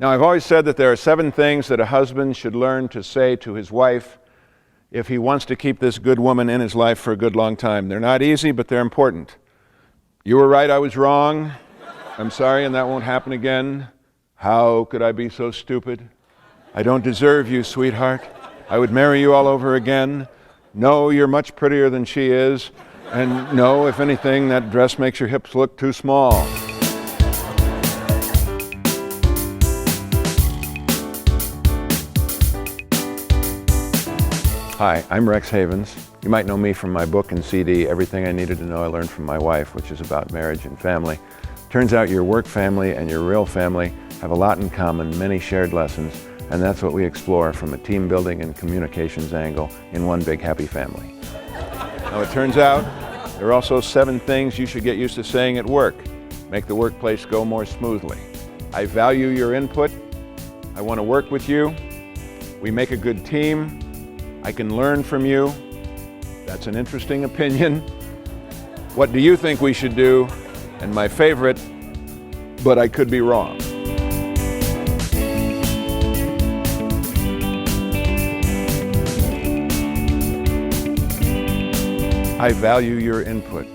Now, I've always said that there are 7 things that a husband should learn to say to his wife if he wants to keep this good woman in his life for a good long time. They're not easy, but they're important. You were right, I was wrong. I'm sorry, and that won't happen again. How could I be so stupid? I don't deserve you, sweetheart. I would marry you all over again. No, you're much prettier than she is. And no, if anything, that dress makes your hips look too small. Hi, I'm Rex Havens. You might know me from my book and CD, Everything I Needed to Know I Learned from My Wife, which is about marriage and family. Turns out your work family and your real family have a lot in common, many shared lessons, and that's what we explore from a team building and communications angle in one big happy family. Now it turns out there are also 7 things you should get used to saying at work. Make the workplace go more smoothly. I value your input. I want to work with you. We make a good team. I can learn from you. That's an interesting opinion. What do you think we should do? And my favorite, but I could be wrong. I value your input.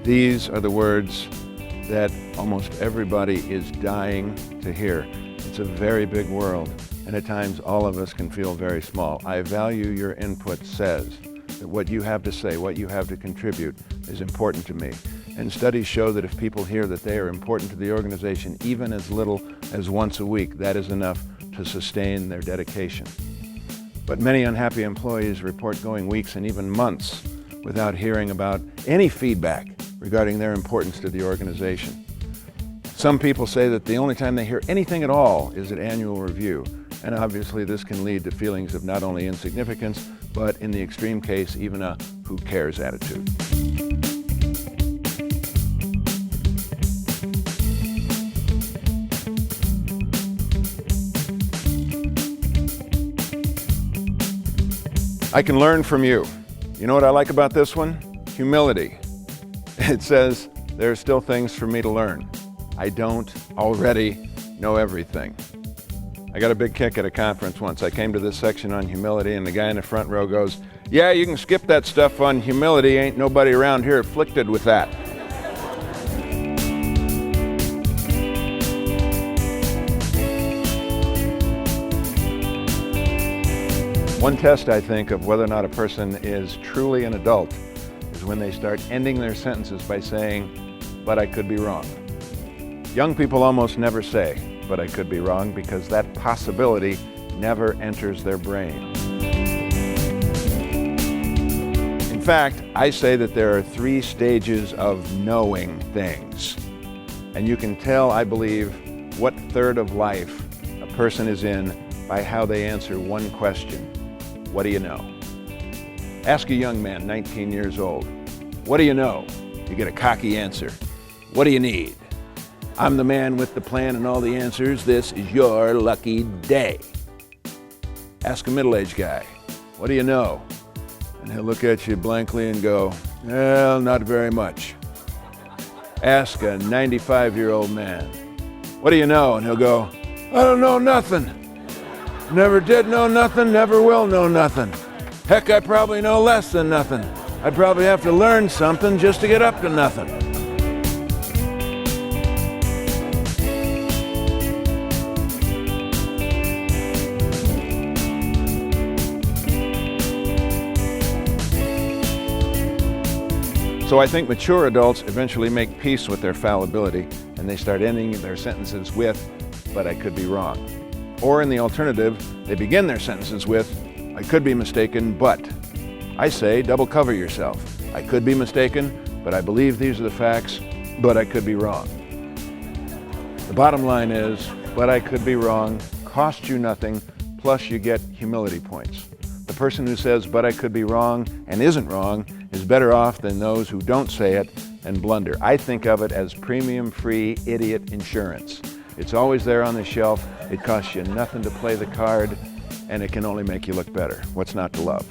These are the words that almost everybody is dying to hear. It's a very big world, and at times all of us can feel very small. I value your input says that what you have to say, what you have to contribute is important to me. And studies show that if people hear that they are important to the organization, even as little as once a week, that is enough to sustain their dedication. But many unhappy employees report going weeks and even months without hearing about any feedback regarding their importance to the organization. Some people say that the only time they hear anything at all is at annual review, and obviously this can lead to feelings of not only insignificance, but in the extreme case, even a who cares attitude. I can learn from you. You know what I like about this one? Humility. It says there are still things for me to learn. I don't already know everything. I got a big kick at a conference once. I came to this section on humility and the guy in the front row goes, "Yeah, you can skip that stuff on humility. Ain't nobody around here afflicted with that." One test, I think, of whether or not a person is truly an adult is when they start ending their sentences by saying, "But I could be wrong." Young people almost never say, "But I could be wrong," because that possibility never enters their brain. In fact, I say that there are 3 stages of knowing things. And you can tell, I believe, what third of life a person is in by how they answer one question. What do you know? Ask a young man, 19 years old, "What do you know?" You get a cocky answer. "What do you need?" "I'm the man with the plan and all the answers. This is your lucky day." Ask a middle-aged guy, "What do you know?" And he'll look at you blankly and go, "Well, not very much." Ask a 95-year-old man, "What do you know?" And he'll go, "I don't know nothing. Never did know nothing, never will know nothing. Heck, I probably know less than nothing. I'd probably have to learn something just to get up to nothing." So I think mature adults eventually make peace with their fallibility and they start ending their sentences with, "But I could be wrong." Or in the alternative, they begin their sentences with, "I could be mistaken, but." I say, double cover yourself. I could be mistaken, but I believe these are the facts, but I could be wrong. The bottom line is, "But I could be wrong," costs you nothing, plus you get humility points. The person who says, "But I could be wrong," and isn't wrong, is better off than those who don't say it and blunder. I think of it as premium-free idiot insurance. It's always there on the shelf. It costs you nothing to play the card, and it can only make you look better. What's not to love?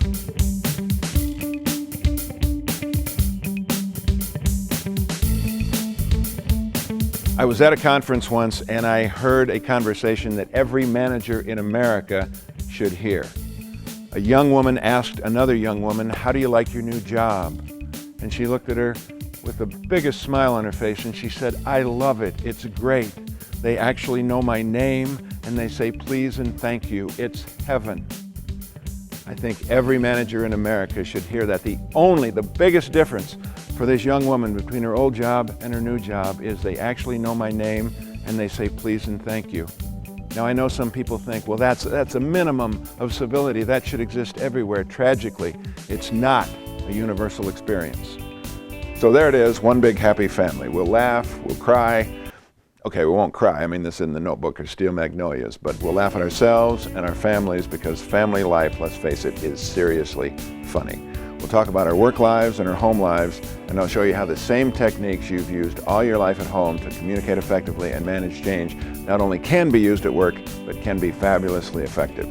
I was at a conference once and I heard a conversation that every manager in America should hear. A young woman asked another young woman, "How do you like your new job?" And she looked at her with the biggest smile on her face and she said, "I love it. It's great. They actually know my name and they say please and thank you. It's heaven." I think every manager in America should hear that. The biggest difference for this young woman between her old job and her new job is they actually know my name and they say please and thank you. Now I know some people think, well, that's a minimum of civility. That should exist everywhere. Tragically, it's not a universal experience. So there it is, one big happy family. We'll laugh, we'll cry. Okay, we won't cry. I mean, this is in the Notebook or Steel Magnolias, but we'll laugh at ourselves and our families because family life, let's face it, is seriously funny. We'll talk about our work lives and our home lives, and I'll show you how the same techniques you've used all your life at home to communicate effectively and manage change not only can be used at work, but can be fabulously effective.